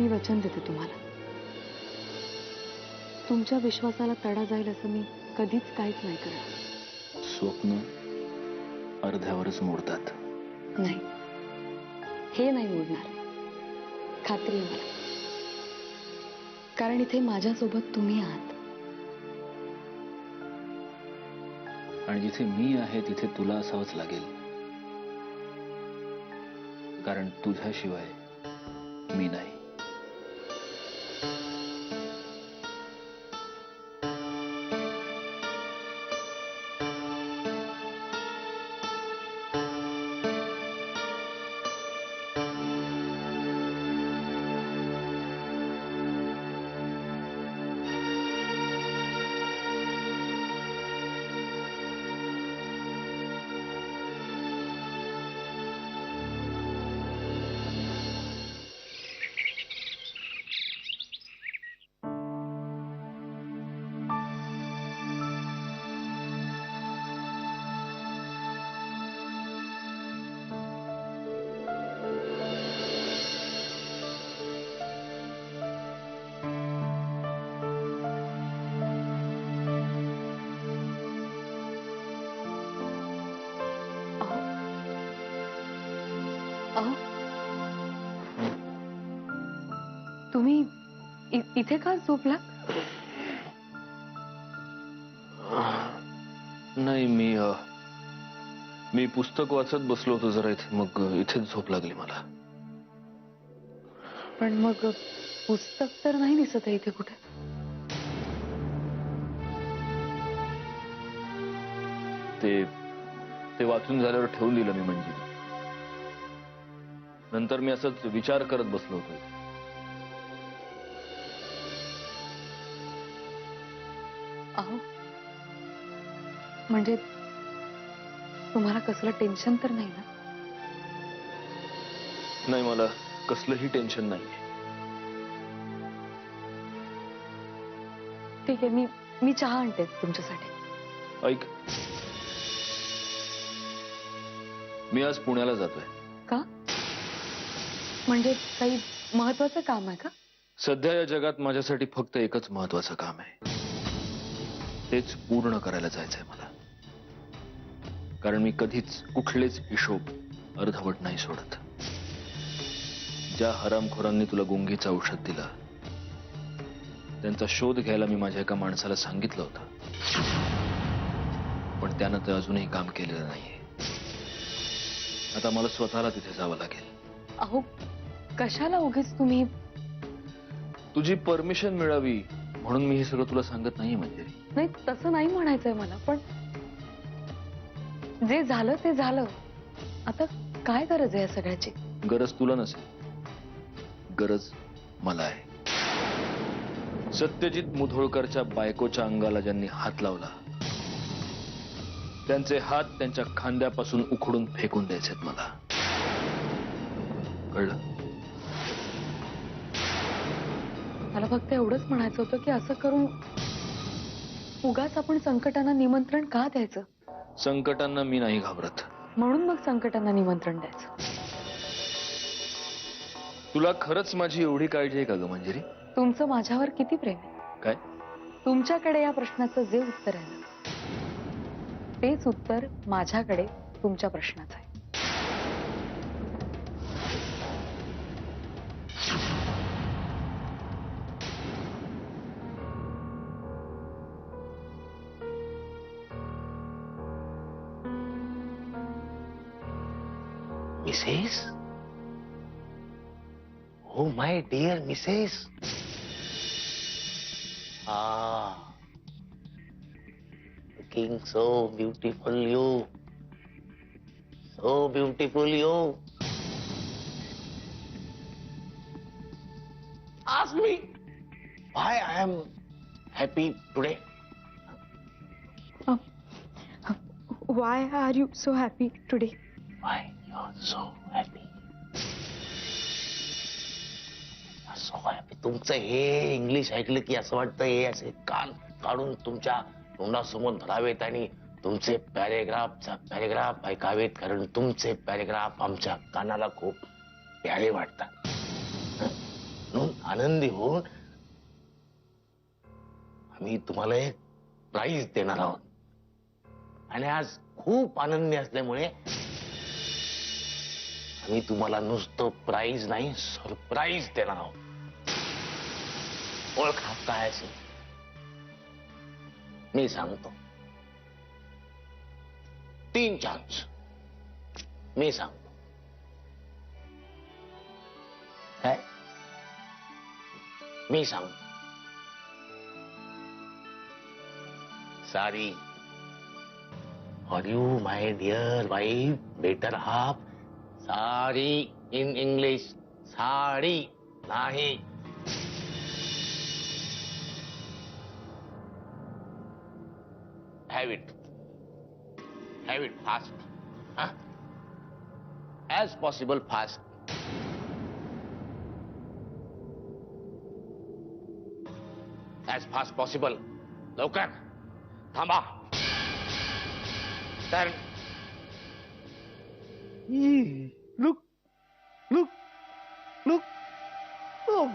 मी वचन देते तुम्हाला, तुमच्या विश्वासाला तडा जाईल असं मी कधीच काहीच नाही करणार. स्वप्न अर्ध्यावरच मोडतात. नाही, हे नाही मोडणार, खात्री आहे मला. कारण इथे माझ्यासोबत तुम्ही आहात. आणि जिथे मी आहे तिथे तुला असावंच लागेल, कारण तुझ्याशिवाय मी नाही. अहो, तुम्ही इथे का झोपला? नाही, मी पुस्तक वाचत बसलो होतो जरा इथे, मग इथेच झोप लागली मला. पण मग पुस्तक तर नाही दिसत आहे इथे कुठे. ते वाचून झाल्यावर ठेवून दिलं मी. म्हणजे नंतर मी असंच विचार करत बसलो होतो. अहो, म्हणजे तुम्हाला कसलं टेन्शन तर नाही ना? नाही, मला कसलंही टेन्शन नाही. ठीक आहे, मी चहा आणते तुमच्यासाठी. ऐक, मी आज पुण्याला जातोय. का? म्हणजे काही महत्वाचं काम आहे का? सध्या या जगात माझ्यासाठी फक्त एकच महत्वाचं काम आहे, तेच पूर्ण करायला जायचंय मला. कारण मी कधीच कुठलेच हिशोब अर्धवट नाही सोडत. ज्या हरामखोरांनी तुला गुंगीचं औषध दिलं त्यांचा शोध घ्यायला मी माझ्या एका माणसाला सांगितलं होतं, पण त्यानं तर अजूनही काम केलेलं नाहीये. आता मला स्वतःला तिथे जावं लागेल. अहो, कशाला उगीच तुम्ही? तुझी परमिशन मिळावी म्हणून मी हे सगळं तुला सांगत नाहीये. म्हणजे नाही, तसं नाही म्हणायचंय मला, पण जे झालं ते झालं. आता काय गरज आहे या सगळ्याची? गरज तुला नसेल, गरज मला आहे. सत्यजित मुधोळकरच्या बायकोच्या अंगाला ज्यांनी हात लावला त्यांचे हात त्यांच्या खांद्यापासून उखडून फेकून द्यायचेत मला. कळलं? मला फक्त एवढंच म्हणायचं होतं की असं करून उगाच आपण संकटांना निमंत्रण का द्यायचं? संकटांना मी नाही घाबरत. म्हणून मग संकटांना निमंत्रण द्यायचं. तुला खरंच माझी एवढी काळजी आहे का ग मंजिरी? तुमचं माझ्यावर किती प्रेम आहे? काय? तुमच्याकडे या प्रश्नाचं जे उत्तर आहे ना, तेच उत्तर माझ्याकडे तुमच्या प्रश्नाचं आहे. Mrs? Oh, my dear Mrs. Looking so beautiful you. So beautiful you. Ask me why I am happy today. Why are you so happy today? Why you're so happy? So happy. तुमचं हे English ऐकलं की असं वाटतं हे असे कान काढून तुमच्या तोंडासमोर धरावेत आणि तुमचे पॅरेग्राफ ऐकावेत. कारण तुमचे पॅरेग्राफ आमच्या कानाला खूप प्यारे वाटतात. म्हणून आनंदी होऊन आम्ही तुम्हाला एक प्राइज देणार आहोत आणि आज खूप आनंदी असल्यामुळे आम्ही तुम्हाला नुसतं प्राइज नाही सरप्राईज देणार आहोत. ओळखा काय असेल मी सांगतो. 3 चान्स मी सांगतो. काय मी सांगतो. Sorry for you my dear wife better half. Sorry in English sari नाही. Have it fast. As possible fast. As fast possible. लवकर. थांबा. तर look. Oh.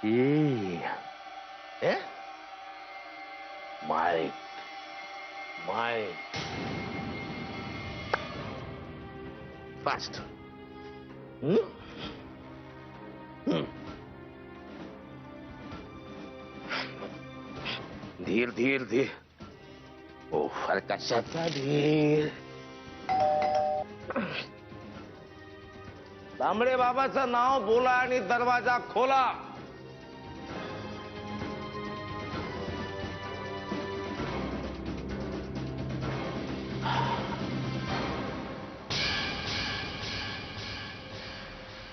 Yeah. My. Fast. धीर. ओ फार कशाचा धीर. तांबडे बाबाचं नाव बोला आणि दरवाजा खोला.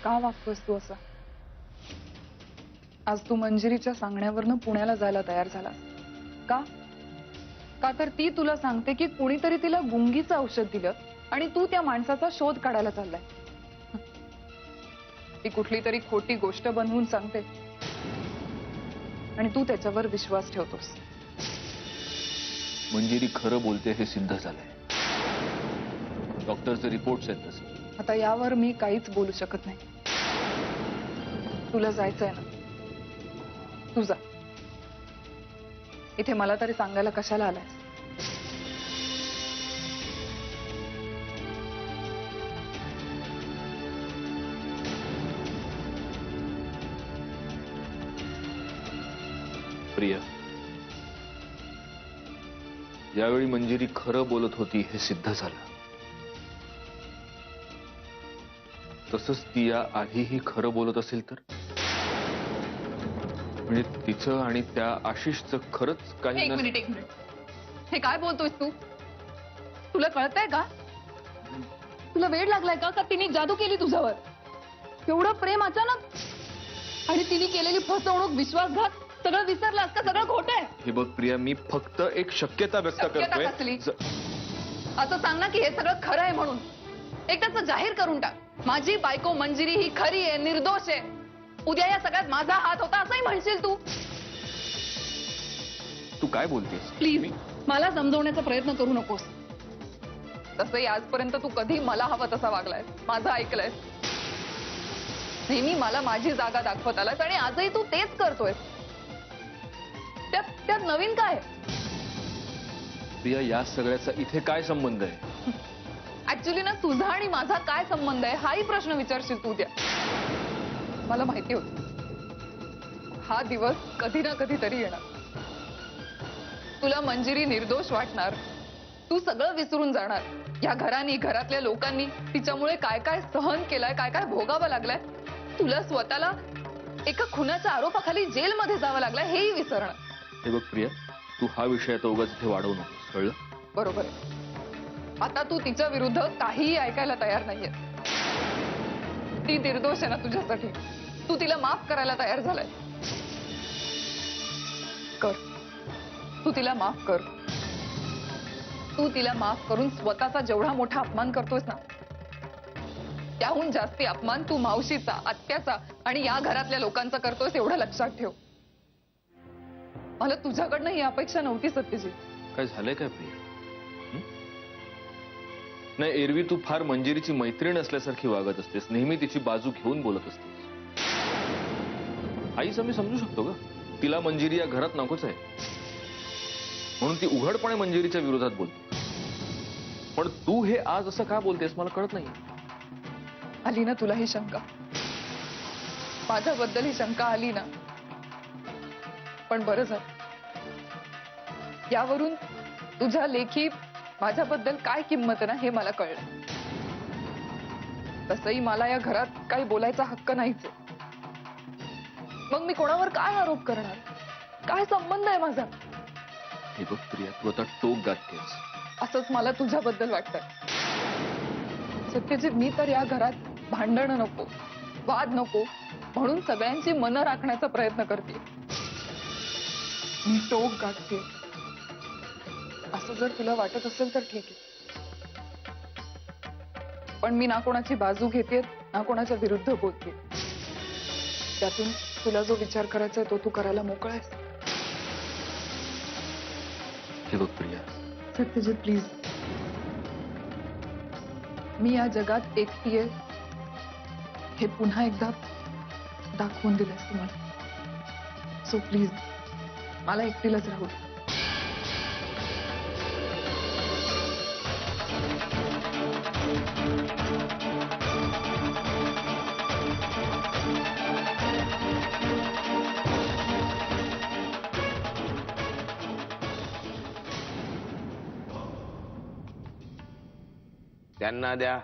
का वागतोस तू असं? आज तू मंजिरीच्या सांगण्यावरनं पुण्याला जायला तयार झालास का? का तर ती तुला सांगते की कुणीतरी तिला गुंगीचं औषध दिलं आणि तू त्या माणसाचा शोध काढायला चाललाय. ती कुठली तरी खोटी गोष्ट बनवून सांगते आणि तू त्याच्यावर विश्वास ठेवतोस. मंजिरी खरं बोलते हे सिद्ध झालंय. डॉक्टरचे रिपोर्ट्स आहेत तसे. आता यावर मी काहीच बोलू शकत नाही. तुला जायचंय ना, तू जा. इथे मला तरी सांगायला कशाला आलायस? प्रिया, यावेळी मंजिरी खरं बोलत होती हे सिद्ध झालं. तसंच ती या आधीही खरं बोलत असेल तर, म्हणजे तिचं आणि त्या आशिषचं खरंच काही एक मिनिट. हे काय बोलतोयस तू? तुला कळतंय का? तुला वेळ लागलाय का? का तिने जादू केली तुझ्यावर? एवढं प्रेम अचानक आणि तिने केलेली फसवणूक, विश्वासघात सगळं विसरलास का? सगळं खोटं आहे. हे बघ प्रिया, मी फक्त एक शक्यता व्यक्त करतोय. असं सांग ना की हे सगळं खरं आहे म्हणून. एकदाच जाहीर करून टाक. माझी बायको मंजिरी ही खरी आहे, निर्दोष आहे. उद्या या सगळ्यात माझा हात होता असंही म्हणशील तू. तू काय बोलतेस? प्लीज मला समजवण्याचा प्रयत्न करू नकोस. तसंही आजपर्यंत तू कधी मला हवं तसा वागलायस, माझं ऐकलंयस. नेहमी मला माझी जागा दाखवत आलास आणि आजही तू तेच करतोयस. त्यात नवीन काय? प्रिया, या सगळ्याचा इथे काय संबंध आहे? ऍक्च्युली ना, तुझा आणि माझा काय संबंध आहे हाही प्रश्न विचारशील तू उद्या. मला माहिती होत हा दिवस कधी ना कधी तरी येणार. तुला मंजिरी निर्दोष वाटणार. तू सगळं विसरून जाणार. या घराने, घरातल्या लोकांनी तिच्यामुळे काय काय सहन केलंय, काय काय भोगावं लागलंय. तुला स्वतःला एका खुनाच्या आरोपाखाली जेलमध्ये जावं लागलंय हेही विसरणार. हे बघ प्रिया, तू हा विषय आता उगाच इथे वाढवू नकोस, कळलं? बरोबर आहे. आता तू तिच्या विरुद्ध काहीही ऐकायला तयार नाहीये. ती निर्दोष आहे ना तुझ्यासाठी. तू तिला माफ करायला तयार झालाय. कर. तू तिला माफ कर. तू तिला माफ करून स्वतःचा जेवढा मोठा अपमान करतोस ना, त्याहून जास्ती अपमान तू मावशीचा, आत्याचा आणि या घरातल्या लोकांचा करतोस एवढं लक्षात ठेव. मला तुझ्याकडनं ही अपेक्षा नव्हती सत्यजित. काय झालंय काय प्रिया? नाही, एरवी तू फार मंजिरीची मैत्रीण असल्यासारखी वागत असतेस. नेहमी तिची बाजू घेऊन बोलत असतेस. आईचं मी समजू शकतो ग, तिला मंजिरी या घरात नकोच आहे म्हणून ती उघडपणे मंजिरीच्या विरोधात बोलते. पण तू हे आज असं का बोलतेस मला कळत नाही. आली ना तुला ही शंका, माझ्याबद्दल ही शंका आली ना, पण बरं झालं. यावरून तुझ्या लेखी माझ्याबद्दल काय किंमत आहे ना हे मला कळलं. तसंही मला या घरात काही बोलायचा हक्क नाहीच आहे. मग मी कोणावर काय आरोप करणार? काय संबंध आहे माझा? हे बघ प्रिया, तू आता टोक गाठतेस. असंच मला तुझ्याबद्दल वाटतं. सत्यजित, मी तर या घरात भांडण नको, वाद नको म्हणून सगळ्यांची मनं राखण्याचा प्रयत्न करते. मी टोक गाठते असं जर तुला वाटत असेल तर ठीक आहे, पण मी ना कोणाची बाजू घेते ना कोणाच्या विरुद्ध बोलते. त्यातून तुला जो विचार करायचा आहे तो तू करायला मोकळा आहेस. हे बघ प्रिया, सत्यजित प्लीज, मी या जगात एकटी आहे हे पुन्हा एकदा दाखवून दिलंस तुम्हाला. सो प्लीज मला एकटीलाच राहू दे. त्यांना द्या.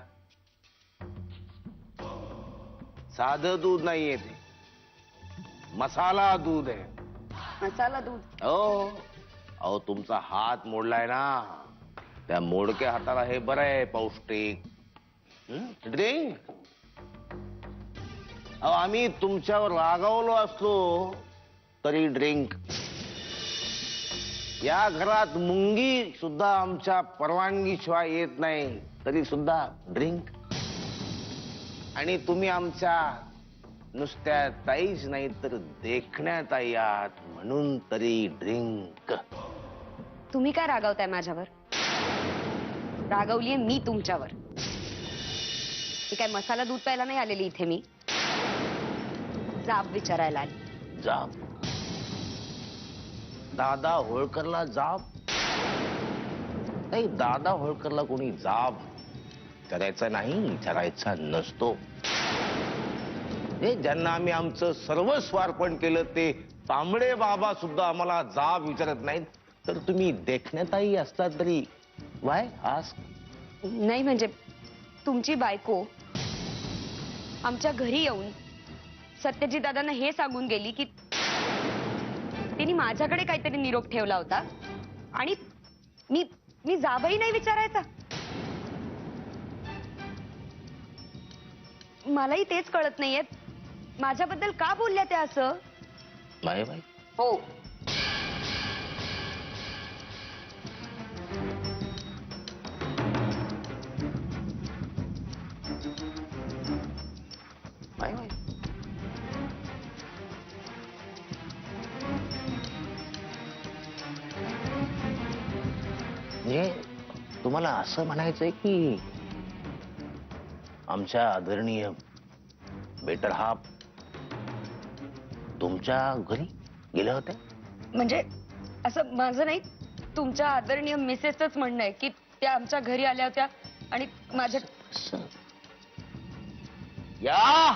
साधं दूध नाहीये ते, मसाला दूध आहे. मसाला दूध? हो. अहो तुमचा हात मोडलाय ना, त्या मोडक्या हाताला हे बरं आहे, पौष्टिक ड्रिंक. अहो आम्ही तुमच्यावर रागावलो असलो तरी ड्रिंक. या घरात मुंगी सुद्धा आमच्या परवानगीशिवाय येत नाही तरी सुद्धा ड्रिंक. आणि तुम्ही आमच्या नुसत्या ताईच नाही तर देखण्या ताई आहात म्हणून तरी ड्रिंक. तुम्ही काय रागावताय माझ्यावर? रागवलीये मी तुमच्यावर. मी काय मसाला दूध प्यायला नाही आलेली इथे, मी जाब विचारायला आली. जाब? दादा होळकरला जाब? नाही, दादा होळकरला कोणी जाब करायचा नाही, विचारायचा नसतो. ज्यांना आम्ही आमचं सर्वस्व अर्पण केलं ते तांबडे बाबा सुद्धा आम्हाला जाब विचारत नाहीत, तर तुम्ही देखण्यातही असता तरी वाय आस्क? नाही म्हणजे तुमची बायको आमच्या घरी येऊन सत्यजित दादांना हे सांगून गेली की तिने माझ्याकडे काहीतरी निरोप ठेवला होता आणि मी जाबही नाही विचारायचा. मलाही तेच कळत नाहीये माझ्याबद्दल का बोलल्या त्या असं. नाही बाई. हो, नाही बाई. म्हणजे तुम्हाला असं म्हणायचंय की आमच्या आदरणीय बेटर हाफ तुमच्या घरी गेले होते? म्हणजे असं माझं नाही, तुमच्या आदरणीय मिसेसच म्हणणं आहे की त्या आमच्या घरी आल्या होत्या आणि माझ्या. या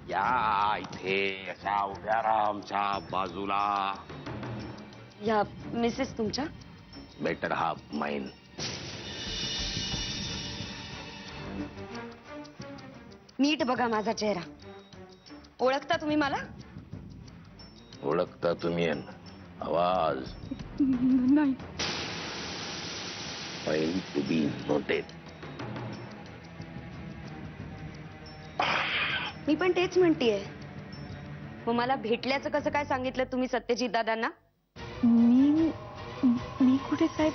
या इथे अशा उभ्या राहा आमच्या बाजूला. या मिसेस तुमच्या? Better half mine. नीट बघा माझा चेहरा. ओळखता तुम्ही मला? ओळखता तुम्ही आवाज? नाही. Fine to be noted. मी पण तेच म्हणतीये. मग मला भेटल्याचं कसं काय सांगितलं तुम्ही सत्यजित दादांना? मी कुठे साहेब?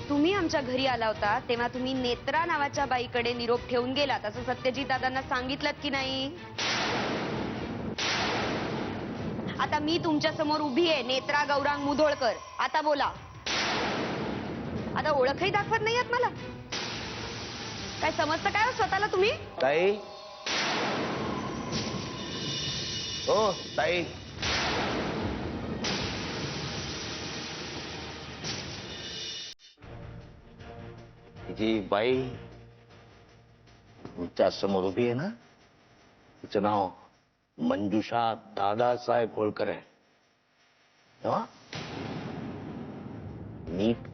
तुम्ही आमच्या घरी आला होता तेव्हा तुम्ही नेत्रा नावाच्या बाईकडे निरोप ठेवून गेलात असं सत्यजित दादांना सांगितलं की नाही? आता मी तुमच्या समोर उभी आहे, नेत्रा गौरांग मुधोळकर. आता बोला. आता ओळखही दाखवत नाही आहात मला? काय समजतं काय हो स्वतःला तुम्ही? ताई, हो ताई, जी बाई तुमच्या समोर उभी आहे ना, तिचं नाव मंजुषा दादासाहेब होळकर आहे. तेव्हा नीट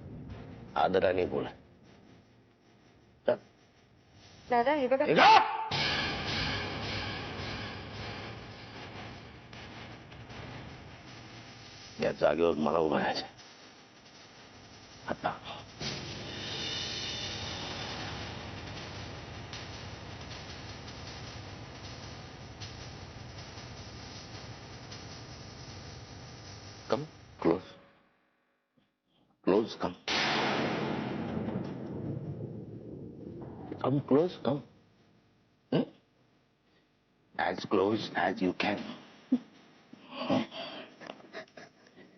आदराने बोला. चल. दादा हे बघा. हे का? या जागेवर मला उभं राहायचं आता. Come close. Close, come. Come close, come. Hmm? As close as you can.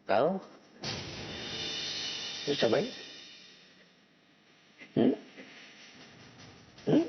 Go. Sabay. Hmm? Hmm?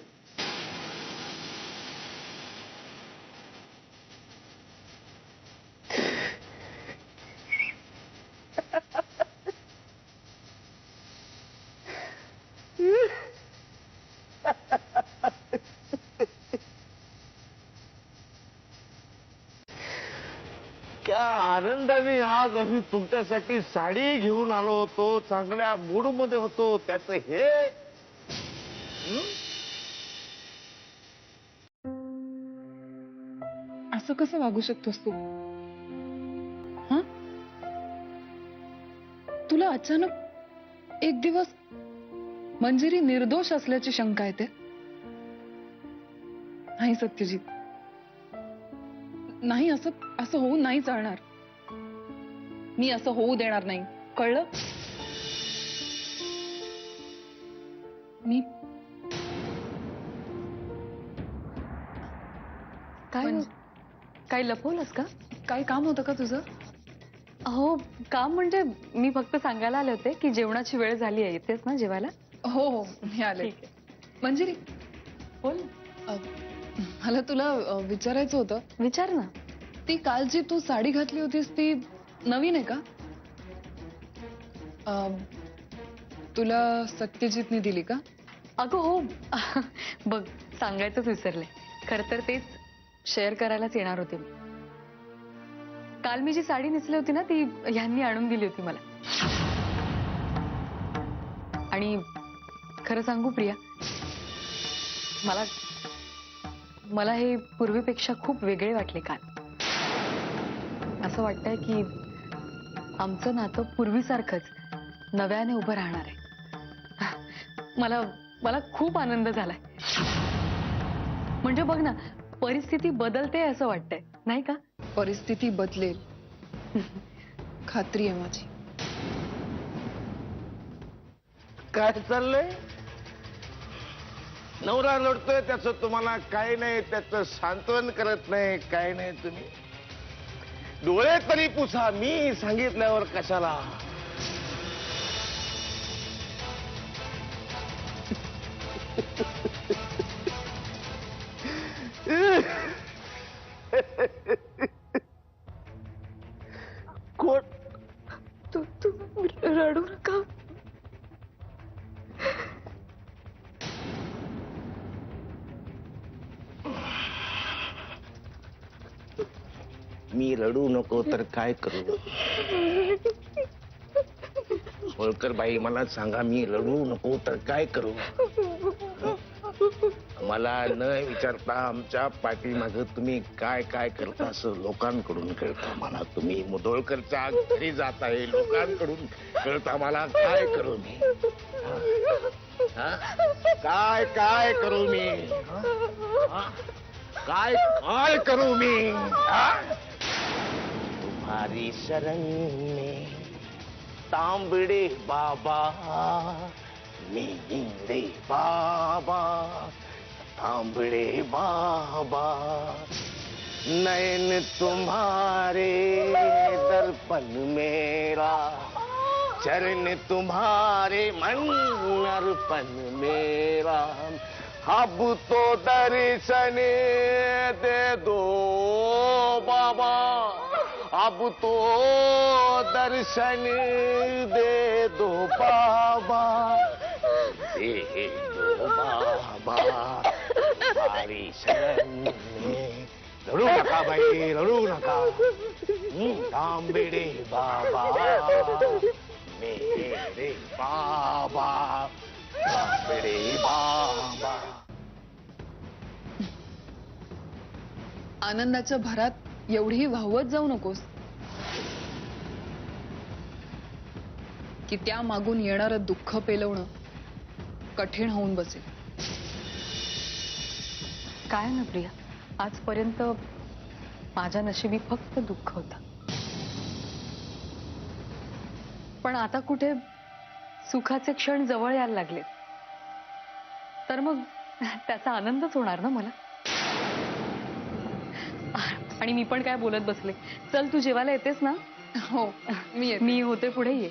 क्या आनंदाने आज आम्ही तुमच्यासाठी साडी घेऊन आलो होतो, चांगल्या मूड मध्ये होतो, त्याच हे असं कसं वागू शकतोस तू? हं? तुला अचानक एक दिवस मंजिरी निर्दोष असल्याची शंका येते. नाही सत्यजित, नाही, असं असं होऊ नाही चालणार. मी असं होऊ देणार नाही, कळलं? मी काय काय लपवलंस का? काय काम होतं का तुझं? हो, काम म्हणजे मी फक्त सांगायला आले होते की जेवणाची वेळ झाली आहे. येतेस ना जेवायला? हो हो, मी आले. ठीक मंजिरी, बोल. मला तुला विचारायचं होतं. विचार ना. ती काल जी तू साडी घातली होतीस ती नवीन आहे का? तुला सत्यजितने दिली का? अगं हो. बघ, सांगायचंच विसरले. खरं तर तेच शेअर करायलाच येणार होते मी. काल मी जी साडी नेसली होती ना, ती ह्यांनी आणून दिली होती मला. आणि खरं सांगू प्रिया, मला हे पूर्वीपेक्षा खूप वेगळे वाटले काल. असं वाटतंय की आमचं नातं पूर्वीसारखंच नव्याने उभं राहणार आहे. मला खूप आनंद झालाय. म्हणजे बघ ना, परिस्थिती बदलते असं वाटतंय, नाही का? परिस्थिती बदलेल, खात्री आहे माझी. काय चाललंय? नवरा लढतोय, त्याचं तुम्हाला काही नाही, त्याचं सांत्वन करत नाही, काही नाही. तुम्ही डोळे तरी पुसा, मी सांगितल्यावर कशाला? कोण? तू रडू नका. मी रडू नको तर काय करू? होळकर बाई, मला सांगा, मी रडू नको तर काय करू? मला न विचारता आमच्या पाठीमागं तुम्ही काय काय करता असं लोकांकडून कळतं मला. तुम्ही मुधोळकरच्या घरी जात आहे, लोकांकडून कळतं मला. काय करू मी? काय काय करू मी? काय काय करू मी? तुम्हारी शरण में तांबड़े बाबा, मेरे बाबा, तांबड़े बाबा, नयन तुम्हारे दर्पण मेरा, चरण तुम्हारे मन अर्पण मेरा, अब तो दर्शन दे दो बाबा, अब तो दर्शन दे दो बाबा, दे दो बाबा हमारी शरण में. रडू नका बाई, रडू नका. तांबेडे बाबा मेरे बाबा, तांबेडे बाबा. आनंदाच्या भरात एवढी वाहवत जाऊ नकोस की त्या मागून येणारं दुःख पेलवणं कठीण होऊन बसेल. काय ना प्रिया, आजपर्यंत माझ्या नशिबी फक्त दुःख होतं, पण आता कुठे सुखाचे क्षण जवळ यायला लागले, तर मग त्याचा आनंदच होणार ना मला. आणि मी पण काय बोलत बसले. चल, तू जेवायला येतेस ना? हो, मी मी होते पुढे, ये.